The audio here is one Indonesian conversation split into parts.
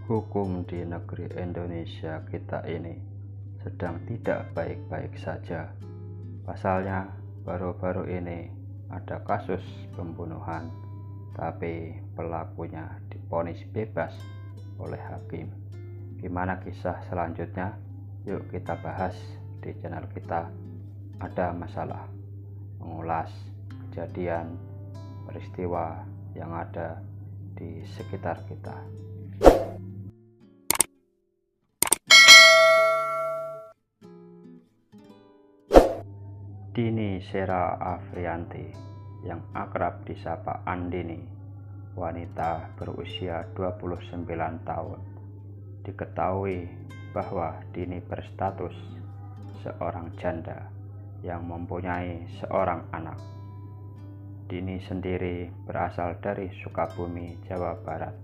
Hukum di negeri Indonesia kita ini sedang tidak baik-baik saja. Pasalnya, baru-baru ini ada kasus pembunuhan, tapi pelakunya divonis bebas oleh hakim. Gimana kisah selanjutnya? Yuk kita bahas di channel kita. Ada masalah, mengulas kejadian peristiwa yang ada di sekitar kita. Dini Sera Afrianti yang akrab disapa Andini, wanita berusia 29 tahun. Diketahui bahwa Dini berstatus seorang janda yang mempunyai seorang anak. Dini sendiri berasal dari Sukabumi, Jawa Barat,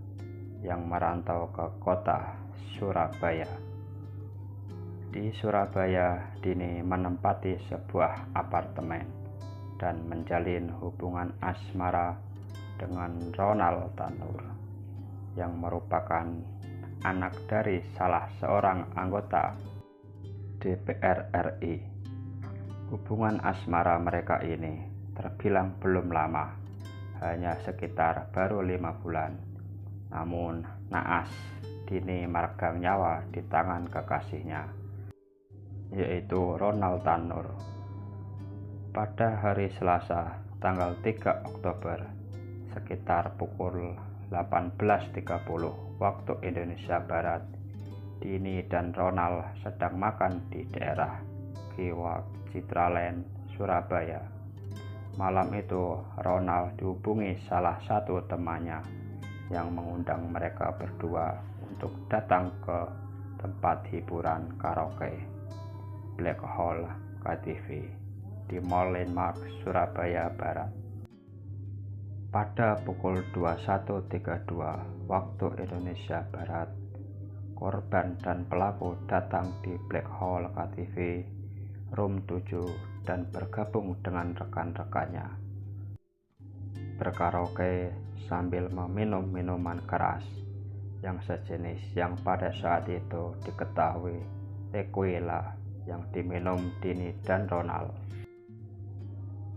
yang merantau ke kota Surabaya. Di Surabaya, Dini menempati sebuah apartemen dan menjalin hubungan asmara dengan Ronald Tanur, yang merupakan anak dari salah seorang anggota DPR RI. Hubungan asmara mereka ini terbilang belum lama, hanya sekitar baru 5 bulan. Namun naas, Dini meregang nyawa di tangan kekasihnya, yaitu Ronald Tanur. Pada hari Selasa tanggal 3 Oktober sekitar pukul 18.30 waktu Indonesia Barat, Dini dan Ronald sedang makan di daerah Giwak Citraland, Surabaya. Malam itu Ronald dihubungi salah satu temannya yang mengundang mereka berdua untuk datang ke tempat hiburan karaoke Black Hole KTV di Mall Landmark, Surabaya Barat. Pada pukul 21.32 waktu Indonesia Barat, korban dan pelaku datang di Black Hole KTV Room 7 dan bergabung dengan rekan-rekannya berkaraoke sambil meminum minuman keras yang sejenis yang pada saat itu diketahui tequila yang diminum Dini dan Ronald.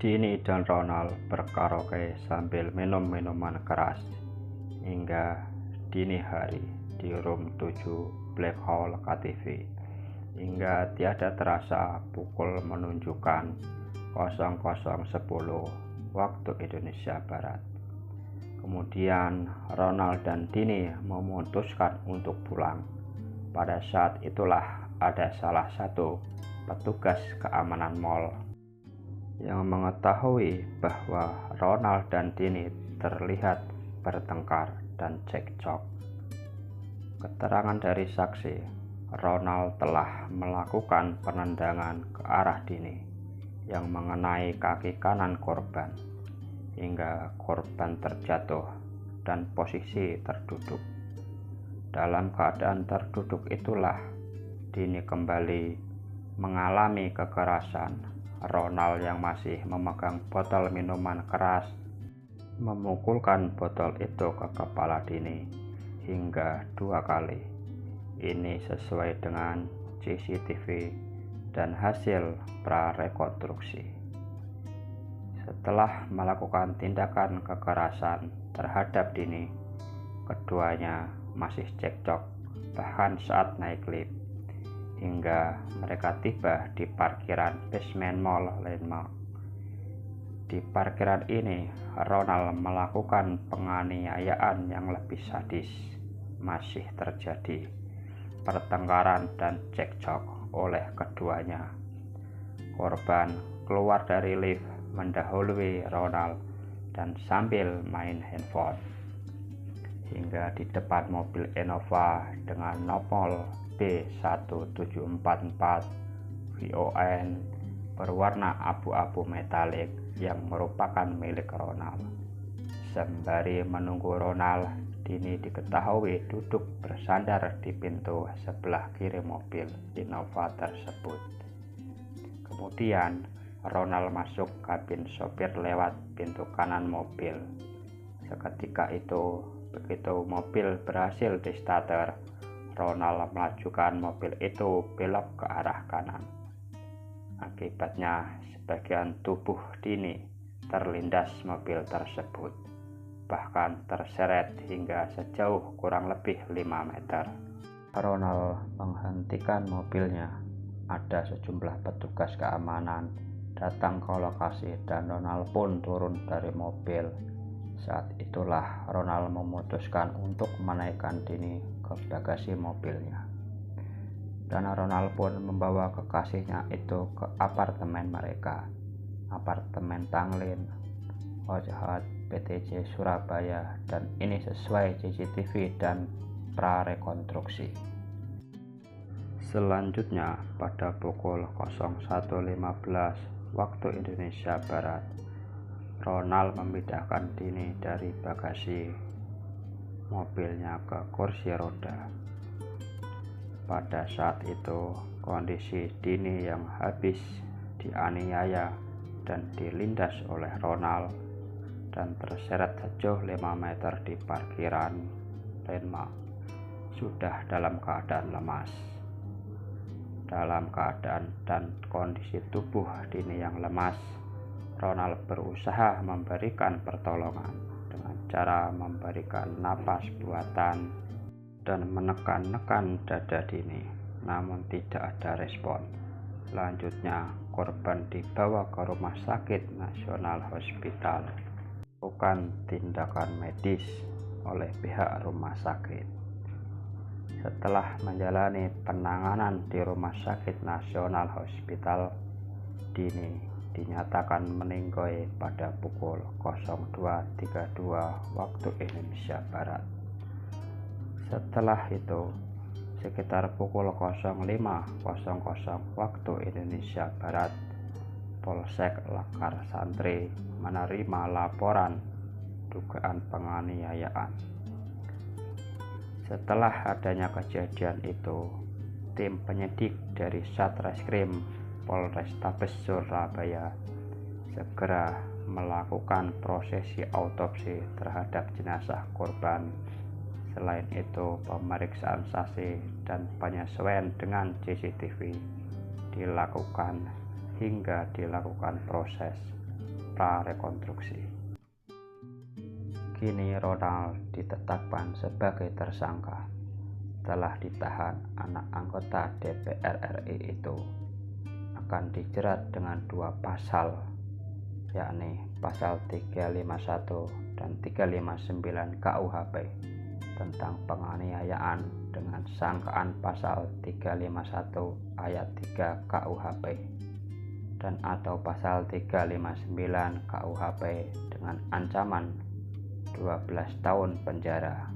Dini dan Ronald berkaraoke sambil minum minuman keras hingga dini hari di Room 7 Black Hole KTV, hingga tiada terasa pukul menunjukkan 00.10 waktu Indonesia Barat. Kemudian Ronald dan Dini memutuskan untuk pulang. Pada saat itulah ada salah satu petugas keamanan mall yang mengetahui bahwa Ronald dan Dini terlihat bertengkar dan cekcok. Keterangan dari saksi, Ronald telah melakukan penendangan ke arah Dini yang mengenai kaki kanan korban hingga korban terjatuh dan posisi terduduk. Dalam keadaan terduduk itulah Dini kembali mengalami kekerasan. Ronald yang masih memegang botol minuman keras memukulkan botol itu ke kepala Dini hingga 2 kali. Ini sesuai dengan CCTV dan hasil prarekonstruksi. Setelah melakukan tindakan kekerasan terhadap Dini, keduanya masih cekcok bahkan saat naik lift, hingga mereka tiba di parkiran basement Mall Landmark. Di parkiran ini, Ronald melakukan penganiayaan yang lebih sadis. Masih terjadi pertengkaran dan cekcok oleh keduanya. Korban keluar dari lift mendahului Ronald dan sambil main handphone hingga di depan mobil Innova dengan nomor B1744 VON berwarna abu-abu metalik yang merupakan milik Ronald. Sembari menunggu Ronald, Dini diketahui duduk bersandar di pintu sebelah kiri mobil Innova tersebut. Kemudian Ronald masuk kabin sopir lewat pintu kanan mobil. Seketika itu Begitu mobil berhasil di starter, Ronald melajukan mobil itu belok ke arah kanan. Akibatnya, sebagian tubuh Dini terlindas mobil tersebut, bahkan terseret hingga sejauh kurang lebih 5 meter. Ronald menghentikan mobilnya. Ada sejumlah petugas keamanan datang ke lokasi dan Ronald pun turun dari mobil. Saat itulah Ronald memutuskan untuk menaikkan Dini ke bagasi mobilnya. Dan Ronald pun membawa kekasihnya itu ke apartemen mereka, apartemen Tanglin, Ojhat, PTJ Surabaya, dan ini sesuai CCTV dan prarekonstruksi. Selanjutnya, pada pukul 01.15 waktu Indonesia Barat, Ronald memindahkan Dini dari bagasi mobilnya ke kursi roda. Pada saat itu, kondisi Dini yang habis dianiaya dan dilindas oleh Ronald dan terseret sejauh 5 meter di parkiran landmark sudah dalam keadaan lemas. Dalam keadaan dan kondisi tubuh Dini yang lemas, Ronald berusaha memberikan pertolongan dengan cara memberikan napas buatan dan menekan-nekan dada Dini, namun tidak ada respon. Selanjutnya, korban dibawa ke Rumah Sakit Nasional Hospital. Bukan tindakan medis oleh pihak rumah sakit. Setelah menjalani penanganan di Rumah Sakit Nasional Hospital, Dini dinyatakan meninggal pada pukul 02.32 waktu Indonesia Barat. Setelah itu, sekitar pukul 05.00 waktu Indonesia Barat, Polsek Lekar Santri menerima laporan dugaan penganiayaan. Setelah adanya kejadian itu, tim penyidik dari Satreskrim Polrestabes Surabaya segera melakukan prosesi autopsi terhadap jenazah korban. Selain itu, pemeriksaan saksi dan penyesuaian dengan CCTV dilakukan hingga dilakukan proses prarekonstruksi. Kini Ronald ditetapkan sebagai tersangka. Setelah ditahan, anak anggota DPR RI itu akan dijerat dengan 2 pasal, yakni pasal 351 dan 359 KUHP tentang penganiayaan dengan sangkaan pasal 351 ayat 3 KUHP dan atau pasal 359 KUHP dengan ancaman 12 tahun penjara.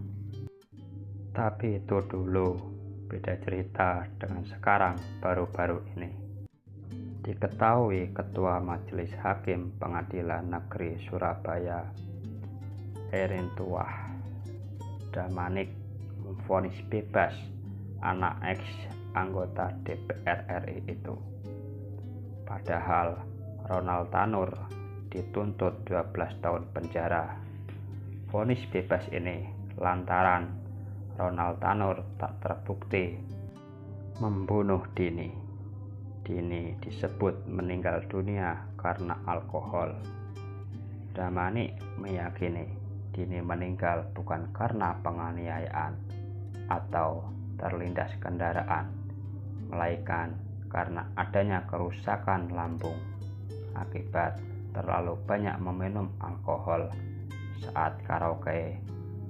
Tapi itu dulu, beda cerita dengan sekarang baru-baru ini. Diketahui Ketua Majelis Hakim Pengadilan Negeri Surabaya, Erin Tuah Damanik, memvonis bebas anak ex anggota DPR RI itu. Padahal Ronald Tanur dituntut 12 tahun penjara. Vonis bebas ini lantaran Ronald Tanur tak terbukti membunuh Dini. Dini disebut meninggal dunia karena alkohol. Damanik meyakini Dini meninggal bukan karena penganiayaan atau terlindas kendaraan, melainkan karena adanya kerusakan lambung akibat terlalu banyak meminum alkohol saat karaoke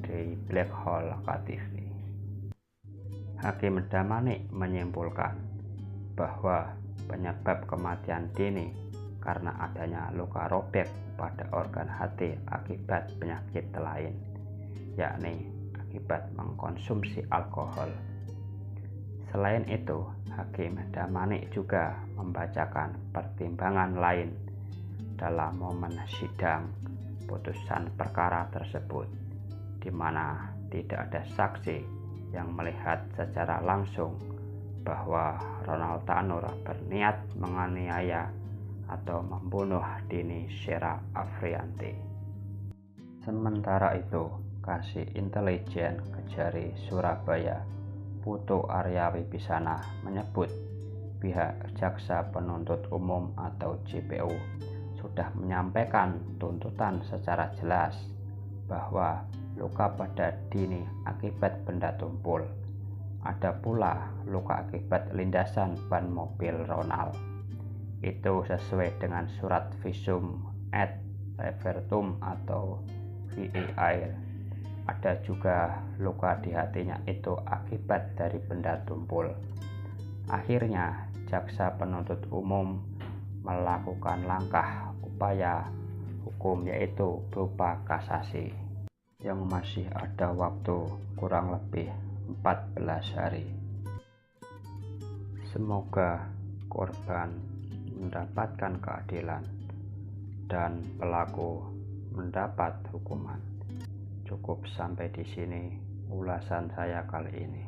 di Black Hole KTV. Hakim Damanik menyimpulkan bahwa penyebab kematian Dini karena adanya luka robek pada organ hati akibat penyakit lain, yakni akibat mengkonsumsi alkohol. Selain itu, Hakim Damanik juga membacakan pertimbangan lain dalam momen sidang putusan perkara tersebut, di mana tidak ada saksi yang melihat secara langsung bahwa Ronald Tanur berniat menganiaya atau membunuh Dini Shera Afrianti. Sementara itu, Kasih Intelijen Kejari Surabaya Putu Arya Wibisana menyebut pihak Jaksa Penuntut Umum atau JPU sudah menyampaikan tuntutan secara jelas bahwa luka pada Dini akibat benda tumpul. Ada pula luka akibat lindasan ban mobil Ronald. Itu sesuai dengan surat visum et repertum atau VAR. Ada juga luka di hatinya itu akibat dari benda tumpul. Akhirnya jaksa penuntut umum melakukan langkah upaya hukum yaitu berupa kasasi yang masih ada waktu kurang lebih 14 hari. Semoga korban mendapatkan keadilan dan pelaku mendapat hukuman. Cukup sampai di sini ulasan saya kali ini.